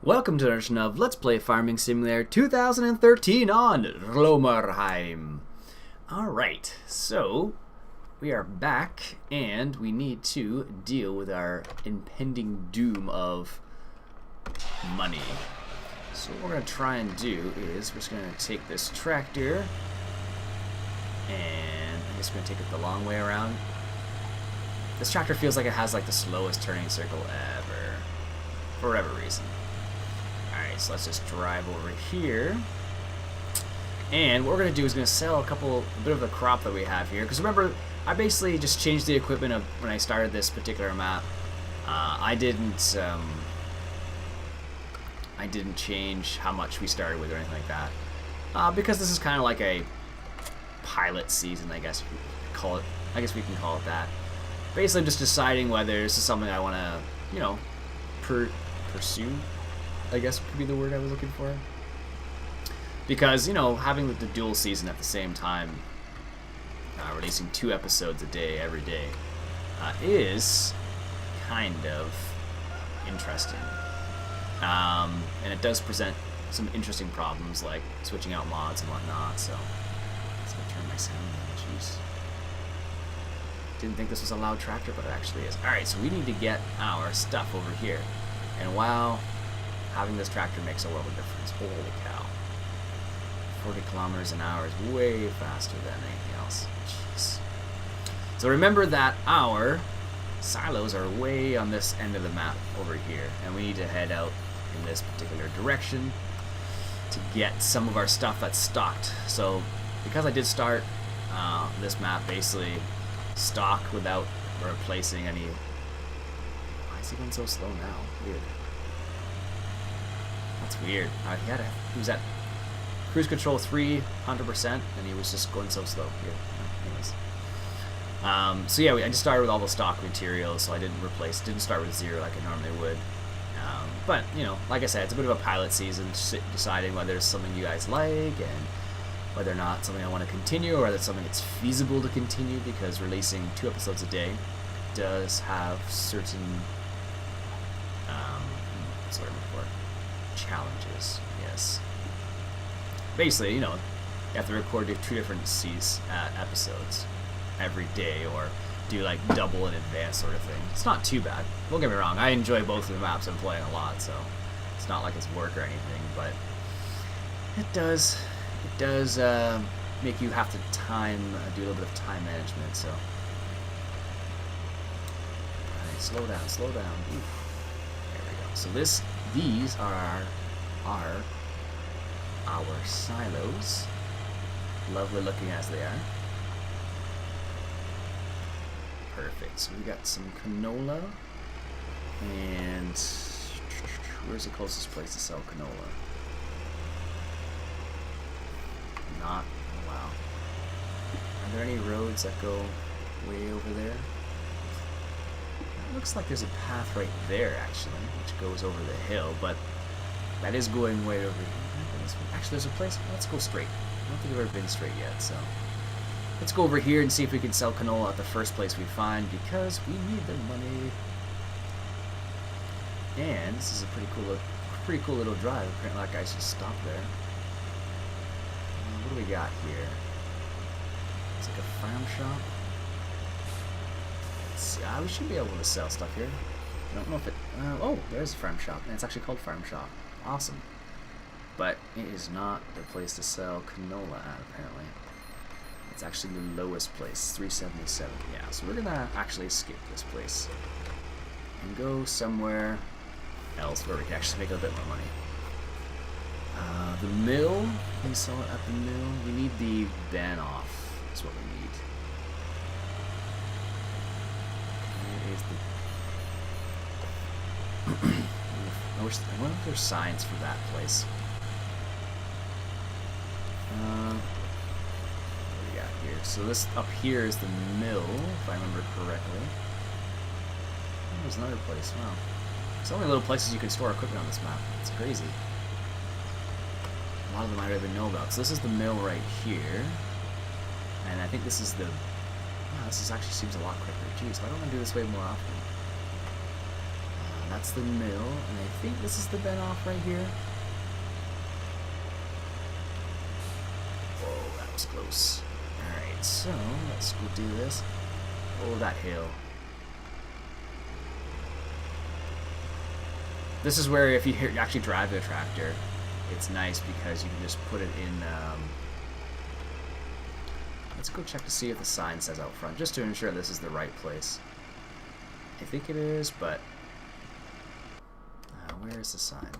Welcome to the edition of Let's Play Farming Simulator 2013 on Romerheim. Alright, so we are back and we need to deal with our impending doom of money. So what we're going to try and do is we're just going to take this tractor and I guess we're going to take it the long way around. This tractor feels like it has like the slowest turning circle ever, for whatever reason. Alright, so let's just drive over here. And what we're going to do is going to sell a bit of the crop that we have here. Because remember, I basically just changed the equipment of when I started this particular map. I didn't change how much we started with or anything like that. Because this is kind of like a pilot season, I guess we can call it that. Basically, I'm just deciding whether this is something I want to, you know, pursue, I guess could be the word I was looking for. Because, you know, having the dual season at the same time, releasing 2 episodes a day, every day, is kind of interesting. And it does present some interesting problems, like switching out mods and whatnot, so let's go turn my sound down, jeez. Didn't think this was a loud tractor, but it actually is. Alright, so we need to get our stuff over here. And wow, having this tractor makes a world of difference. Holy cow. 40 kilometers an hour is way faster than anything else. Jeez. So remember that our silos are way on this end of the map over here. And we need to head out in this particular direction to get some of our stuff that's stocked. So because I did start this map basically stock without replacing any. Why is he going so slow now? Weird. That's weird. He was at cruise control 300%, and he was just going so slow. Weird. Anyways. So yeah, I just started with all the stock materials, so I didn't start with 0 like I normally would. But you know, like I said, it's a bit of a pilot season, deciding whether it's something you guys like and whether or not something I want to continue, or whether it's something that's feasible to continue, because releasing 2 episodes a day does have certain sort of challenges. Yes. Basically, you know, you have to record 2 different episodes every day, or do like double in advance sort of thing. It's not too bad. Don't get me wrong. I enjoy both of the maps I'm playing a lot, so it's not like it's work or anything, but it does make you have to do a little bit of time management. So, all right, slow down. Oof. There we go. So these are our silos, lovely looking as they are. Perfect. So we got some canola, and where's the closest place to sell canola? Not. Oh, wow. Are there any roads that go way over there? It looks like there's a path right there, actually, which goes over the hill, but that is going way over here. Actually, there's a place. Let's go straight. I don't think we've ever been straight yet, so let's go over here and see if we can sell canola at the first place we find, because we need the money. And this is a pretty cool little drive. Apparently, that guy's just stopped there. What do we got here? It's like a farm shop. Let's see. We should be able to sell stuff here. I don't know if it. Oh, there's a farm shop, and it's actually called Farm Shop. Awesome. But it is not the place to sell canola at, apparently. It's actually the lowest place, 377. Yeah, so we're gonna actually skip this place and go somewhere else where we can actually make a bit more money. The mill, we saw it at the mill. We need the ban off, is what we need. I wonder if there's signs for that place. What do we got here? So this up here is the mill, if I remember correctly. Oh, there's another place. Wow. There's only little places you can store equipment on this map. It's crazy. A lot of them I don't even know about. So this is the mill right here. And I think this is the... Wow, this actually seems a lot quicker. Jeez, why don't I do this way more often? That's the mill, and I think this is the bend off right here. Whoa, that was close. Alright, so let's go do this. Oh, that hill. This is where if you actually drive the tractor, it's nice because you can just put it in. Let's go check to see if the sign says out front, just to ensure this is the right place. I think it is, but where is the sign?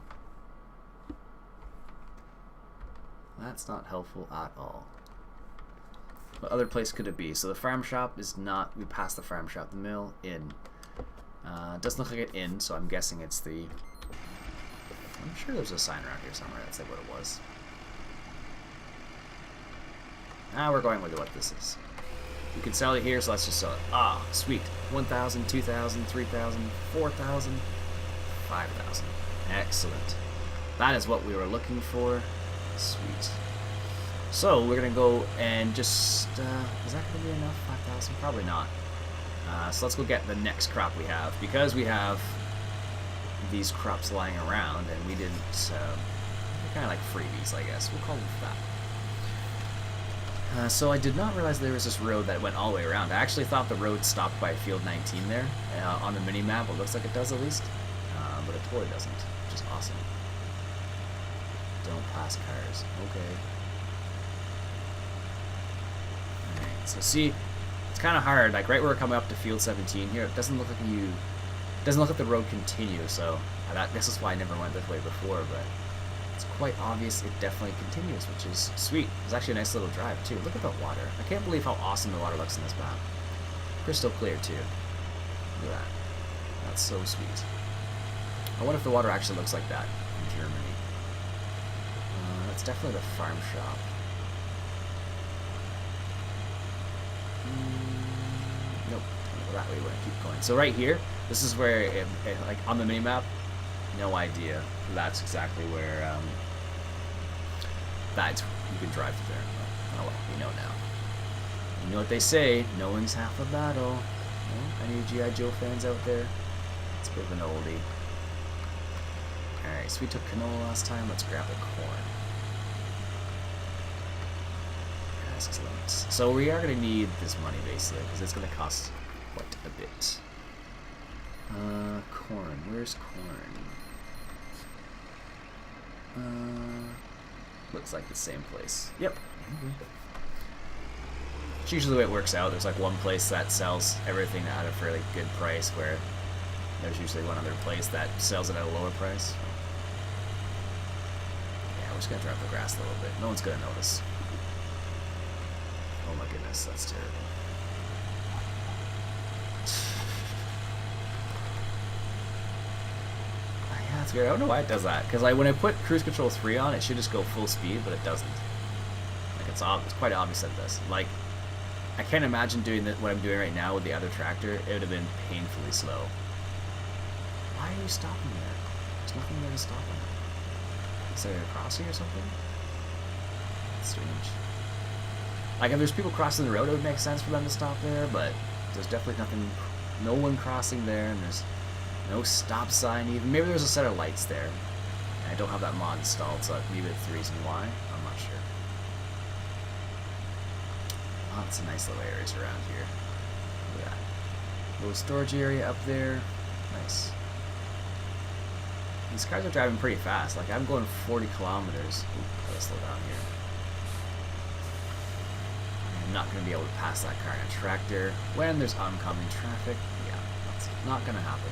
That's not helpful at all. What other place could it be? So the farm shop is not. We passed the farm shop. The mill in. Doesn't look like it in, so I'm guessing it's the. I'm sure there's a sign around here somewhere that said what it was. We're going with what this is. You can sell it here, so let's just sell it. Ah, sweet. 1,000, 2,000, 3,000, 4,000, 5,000. Excellent. That is what we were looking for. Sweet. So we're gonna go and just. Is that gonna be enough? 5,000? Probably not. So let's go get the next crop we have, because we have these crops lying around and we didn't. They're kind of like freebies, I guess. We'll call them that. So I did not realize there was this road that went all the way around. I actually thought the road stopped by field 19 there on the mini map. It looks like it does at least, but it totally doesn't, which is awesome. Don't pass cars. Okay. Alright, so see, it's kind of hard. Like right where we're coming up to field 17 here, it doesn't look like the road continues. So this is why I never went this way before, but it's quite obvious it definitely continues, which is sweet. It's actually a nice little drive too. Look at the water. I can't believe how awesome the water looks in this map. Crystal clear too. Look at that. That's so sweet. I wonder if the water actually looks like that in Germany. That's definitely the farm shop. Nope. That way we're gonna keep going. So right here, this is where, like on the mini map, no idea. That's exactly where you can drive through there. Oh well, we know now. You know what they say? Knowing's half the battle. Well, any G.I. Joe fans out there? It's a bit of an oldie. All right, so we took canola last time. Let's grab the corn. Excellent. So we are going to need this money basically because it's going to cost quite a bit. Corn. Where's corn? Looks like the same place. Yep. It's usually the way it works out. There's like one place that sells everything at a fairly good price, where there's usually one other place that sells it at a lower price. Yeah, we're just gonna drop the grass a little bit. No one's gonna notice. Oh my goodness, that's terrible. Yeah, that's weird. I don't know why it does that. Because when I put cruise control 3 on, it should just go full speed, but it doesn't. Like it's quite obvious that it does. Like, I can't imagine doing what I'm doing right now with the other tractor. It would have been painfully slow. Why are you stopping there? There's nothing there to stop on. Is there a crossing or something? That's strange. Like, if there's people crossing the road, it would make sense for them to stop there, but there's definitely nothing, no one crossing there, and there's no stop sign even. Maybe there's a set of lights there. I don't have that mod installed, so maybe that's the reason why. I'm not sure. Lots of nice little areas around here. Look at that. Little storage area up there. Nice. These cars are driving pretty fast. Like, I'm going 40 kilometers. Ooh, gotta slow down here. I'm not going to be able to pass that car in a tractor when there's oncoming traffic. Yeah, that's not going to happen.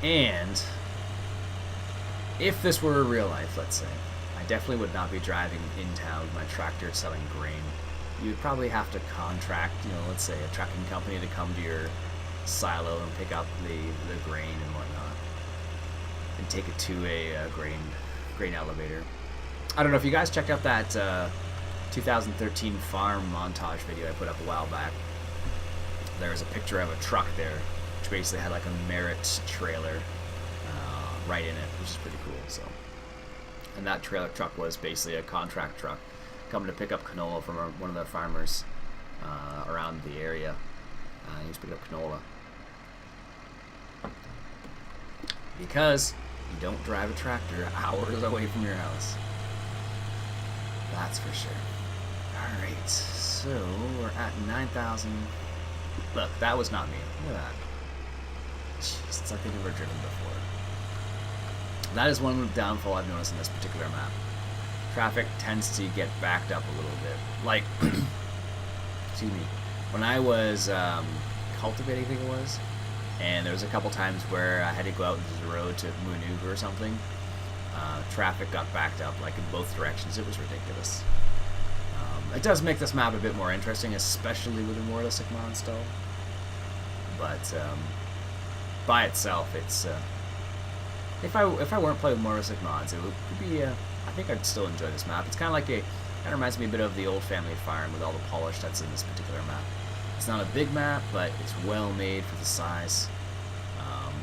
And if this were real life, let's say, I definitely would not be driving in town with my tractor selling grain. You would probably have to contract, let's say a trucking company to come to your silo and pick up the grain and whatnot, and take it to a grain elevator. I don't know if you guys checked out that 2013 farm montage video I put up a while back. There was a picture of a truck there, which basically had like a Merit trailer right in it, which is pretty cool. So, and that trailer truck was basically a contract truck coming to pick up canola from one of the farmers around the area. I need to pick up canola. Because you don't drive a tractor hours away from your house. That's for sure. Alright, so we're at 9,000. Look, that was not me. Look at that. Jeez, it's like they've never driven before. That is one downfall I've noticed in this particular map. Traffic tends to get backed up a little bit. Like, excuse me, when I was cultivating, I think it was, and there was a couple times where I had to go out into the road to maneuver or something. Traffic got backed up, like in both directions. It was ridiculous. It does make this map a bit more interesting, especially with a more realistic mod installed. But by itself, it's if I weren't playing with more realistic mods, it would be. I think I'd still enjoy this map. It's kind of like kind of reminds me a bit of the old family farm with all the polish that's in this particular map. It's not a big map, but it's well made for the size,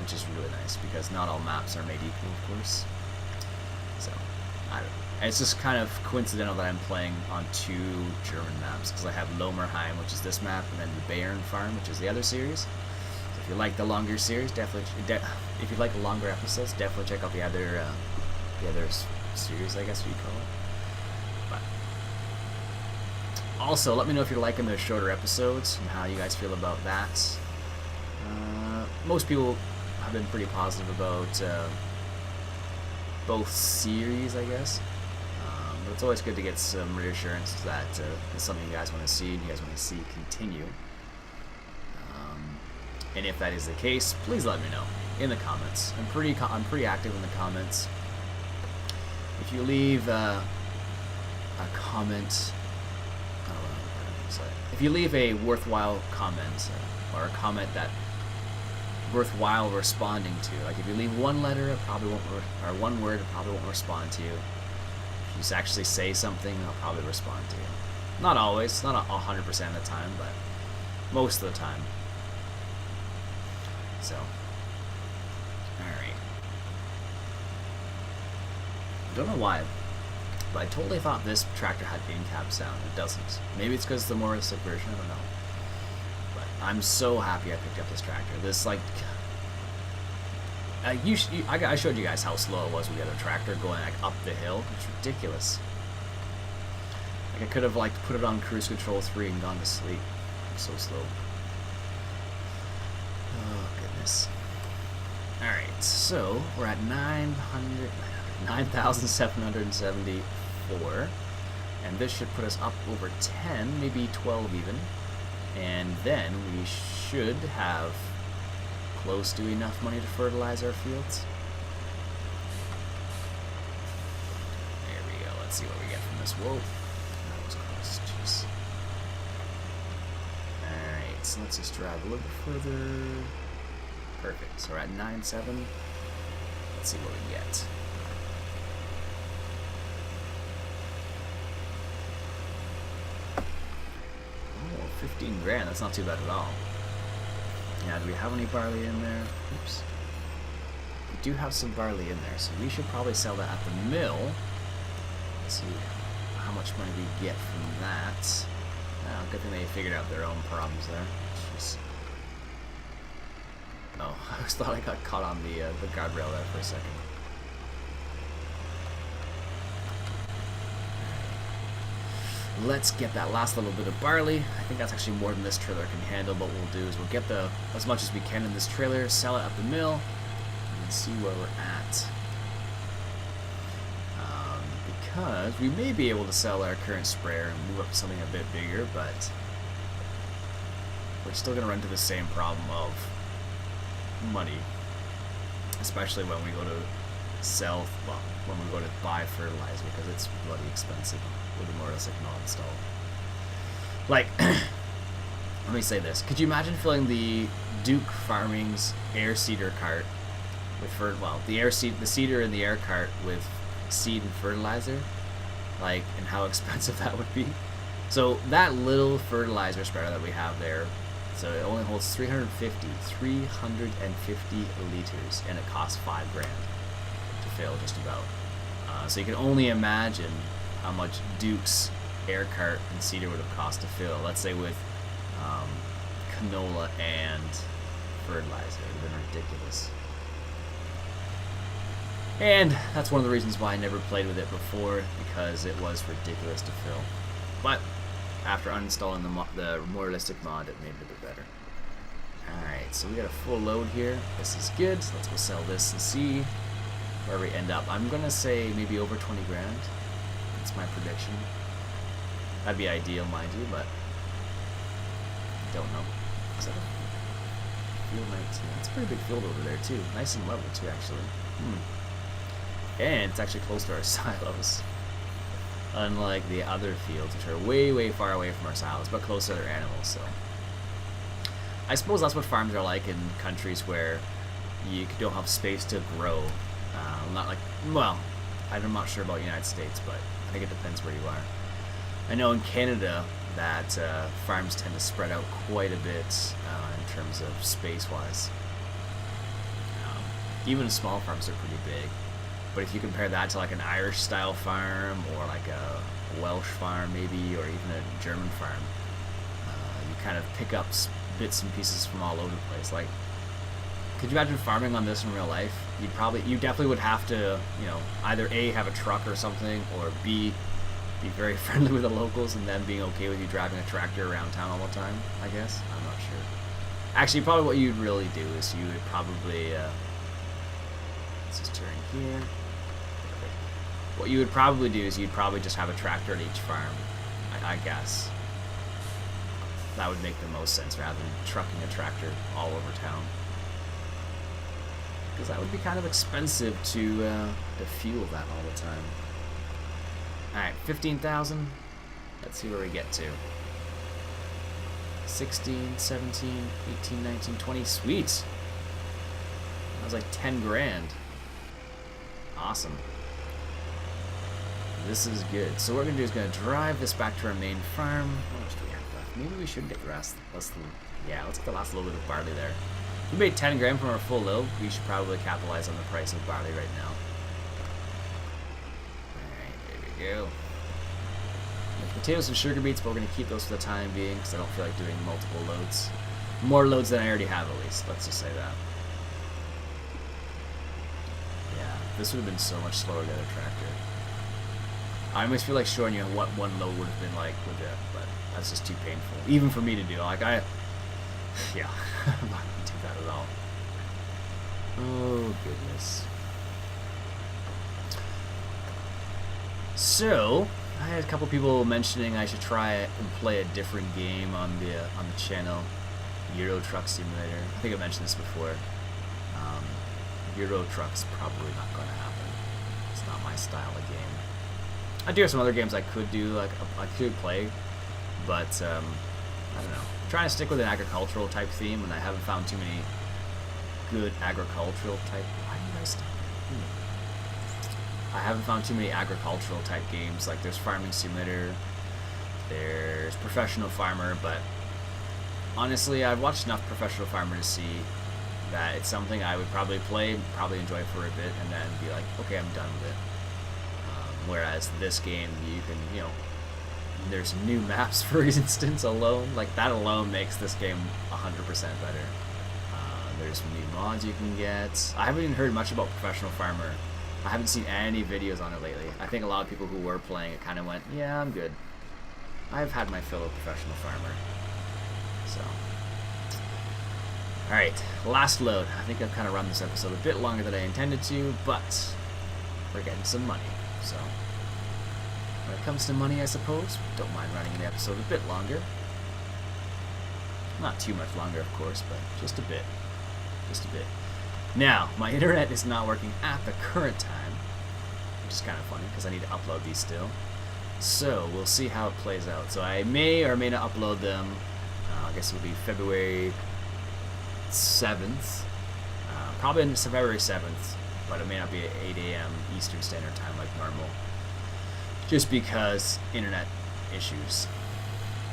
which is really nice because not all maps are made equal, of course. So, I don't know. And it's just kind of coincidental that I'm playing on 2 German maps because I have Lomerheim, which is this map, and then the Bayern Farm, which is the other series. So if you like the longer series, definitely. If you like the longer episodes, definitely check out the other series, I guess you call it. But also, let me know if you're liking the shorter episodes and how you guys feel about that. Most people have been pretty positive about both series, I guess. But it's always good to get some reassurance that it's something you guys want to see and you guys want to see continue. And if that is the case, please let me know in the comments. I'm pretty active in the comments. If you leave a comment, if you leave a worthwhile comment or a comment that worthwhile responding to, like if you leave one letter, it probably won't, or one word, it probably won't respond to you. If you just actually say something, I'll probably respond to you. Not always, not 100% of the time, but most of the time. So, alright. I don't know why, but I totally thought this tractor had in-cab sound. It doesn't. Maybe it's because it's the more realistic version, I don't know. But I'm so happy I picked up this tractor. This, like, I showed you guys how slow it was with the other tractor going like up the hill. It's ridiculous. Like I could have like put it on cruise control 3 and gone to sleep. It's so slow. Oh goodness. Alright, so we're at 9,774, and this should put us up over 10, maybe 12 even, and then we should have close to enough money to fertilize our fields. There we go. Let's see what we get from this. Whoa, that was close. Jeez. Alright, so let's just drive a little bit further. Perfect. So we're at 9.7. Let's see what we get. Oh, 15 grand. That's not too bad at all. Yeah, do we have any barley in there? Oops. We do have some barley in there, so we should probably sell that at the mill. Let's see how much money we get from that. Oh, good thing they figured out their own problems there. Jeez. Oh, I just thought I got caught on the guardrail there for a second. Let's get that last little bit of barley. I think that's actually more than this trailer can handle. But what we'll do is we'll get as much as we can in this trailer, sell it at the mill, and see where we're at. Because we may be able to sell our current sprayer and move up to something a bit bigger, but we're still going to run into the same problem of money, especially when we go to sell, well, when we go to buy fertilizer, because it's bloody expensive with the more realistic mod installed. Like, let me say this. Could you imagine filling the Duke Farming's air seeder cart with the seeder and the air cart with seed and fertilizer? Like, and how expensive that would be? So that little fertilizer spreader that we have there, so it only holds 350 liters, and it costs $5 grand to fill, just about. So you can only imagine how much Duke's air cart and seeder would have cost to fill. Let's say with canola and fertilizer. It would have been ridiculous. And that's one of the reasons why I never played with it before, because it was ridiculous to fill. But after uninstalling the more realistic mod, it made it a bit better. Alright, so we got a full load here. This is good. So let's go sell this and see where we end up. I'm gonna say maybe over 20 grand. That's my prediction. That'd be ideal, mind you, but don't know. So, field 19. It's a pretty big field over there too. Nice and level too, actually. And it's actually close to our silos. Unlike the other fields, which are way, way far away from our silos, but close to other animals, so. I suppose that's what farms are like in countries where you don't have space to grow. Not like, well, I'm not sure about the United States, but I think it depends where you are. I know in Canada that farms tend to spread out quite a bit in terms of space-wise. Even small farms are pretty big. But if you compare that to like an Irish-style farm or like a Welsh farm maybe, or even a German farm, you kind of pick up bits and pieces from all over the place. Like, could you imagine farming on this in real life? You definitely would have to, you know, either A, have a truck or something, or B, be very friendly with the locals and them being okay with you driving a tractor around town all the time, I guess. I'm not sure. Actually, probably what you'd really do is you would probably, let's just turn here. What you would probably do is you'd probably just have a tractor at each farm, I guess. That would make the most sense rather than trucking a tractor all over town. Because that would be kind of expensive to fuel that all the time. Alright, 15,000. Let's see where we get to. 16, 17, 18, 19, 20. Sweet! That was like 10 grand. Awesome. This is good. So what we're going to do is going to drive this back to our main farm. What else do we have left? Maybe we should get the rest. Let's get the last little bit of barley there. If we made 10 grand from our full load, we should probably capitalize on the price of barley right now. Alright, there we go. There's potatoes and sugar beets, but we're going to keep those for the time being because I don't feel like doing multiple loads. More loads than I already have, at least. Let's just say that. Yeah, this would have been so much slower than a tractor. I almost feel like showing you what one load would have been like with it, but that's just too painful. Even for me to do. Like, yeah, I'm not going to do that at all. Oh, goodness. So, I had a couple people mentioning I should try and play a different game on the channel. Euro Truck Simulator. I think I mentioned this before. Euro Truck's probably not going to happen. It's not my style of game. I do have some other games I could do, like I could play, but I don't know. I'm trying to stick with an agricultural type theme, and I haven't found too many good agricultural type. Why did I stop? I haven't found too many agricultural type games. Like there's Farming Simulator, there's Professional Farmer, but honestly, I've watched enough Professional Farmer to see that it's something I would probably play, probably enjoy for a bit, and then be like, okay, I'm done with it. Whereas this game, you can, you know, there's new maps, for instance, alone. Like, that alone makes this game 100% better. There's new mods you can get. I haven't even heard much about Professional Farmer. I haven't seen any videos on it lately. I think a lot of people who were playing it kind of went, yeah, I'm good. I've had my fill of Professional Farmer. So. Alright, last load. I think I've kind of run this episode a bit longer than I intended to, but we're getting some money. So, when it comes to money, I suppose, don't mind running an episode a bit longer. Not too much longer, of course, but just a bit. Just a bit. Now, my internet is not working at the current time, which is kind of funny, because I need to upload these still. So, we'll see how it plays out. So, I may or may not upload them. I guess it will be February 7th. Probably on February 7th. But it may not be at 8 a.m. Eastern Standard Time like normal, just because internet issues.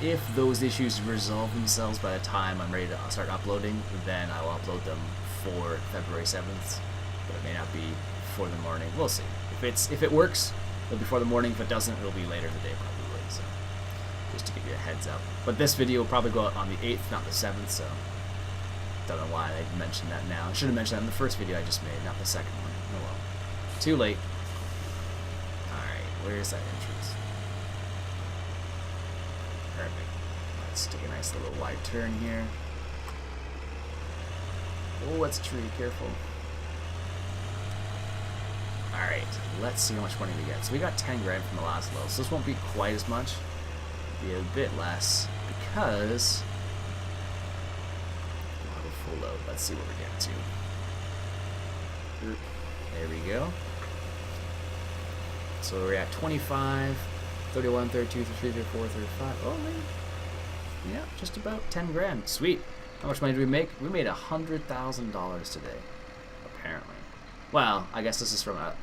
If those issues resolve themselves by the time I'm ready to start uploading, then I will upload them for February 7th, but it may not be before the morning. We'll see. If it works, it'll be before the morning. If it doesn't, it'll be later in the day probably. So just to give you a heads up. But this video will probably go out on the 8th, not the 7th, so don't know why I mentioned that now. I should have mentioned that in the first video I just made, not the second one. Oh well. Too late. Alright, where's that entrance? Perfect. Let's take a nice little wide turn here. Oh, it's a tree, careful. Alright, let's see how much money we get. So we got 10 grand from the last level, so this won't be quite as much. It'll be a bit less, because we'll have a full load. Let's see what we're getting to. There we go. So we're at 25, 31, 32, 33, 34, 35. Oh, maybe. Yeah, just about 10 grand. Sweet. How much money did we make? We made $100,000 today, apparently. Well, I guess this is from a...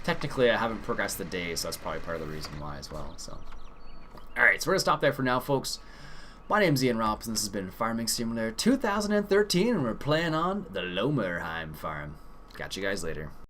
Technically, I haven't progressed the day, so that's probably part of the reason why as well. So, alright, so we're going to stop there for now, folks. My name's Ian Robson. This has been Farming Simulator 2013, and we're playing on the Lomerheim farm. Catch you guys later.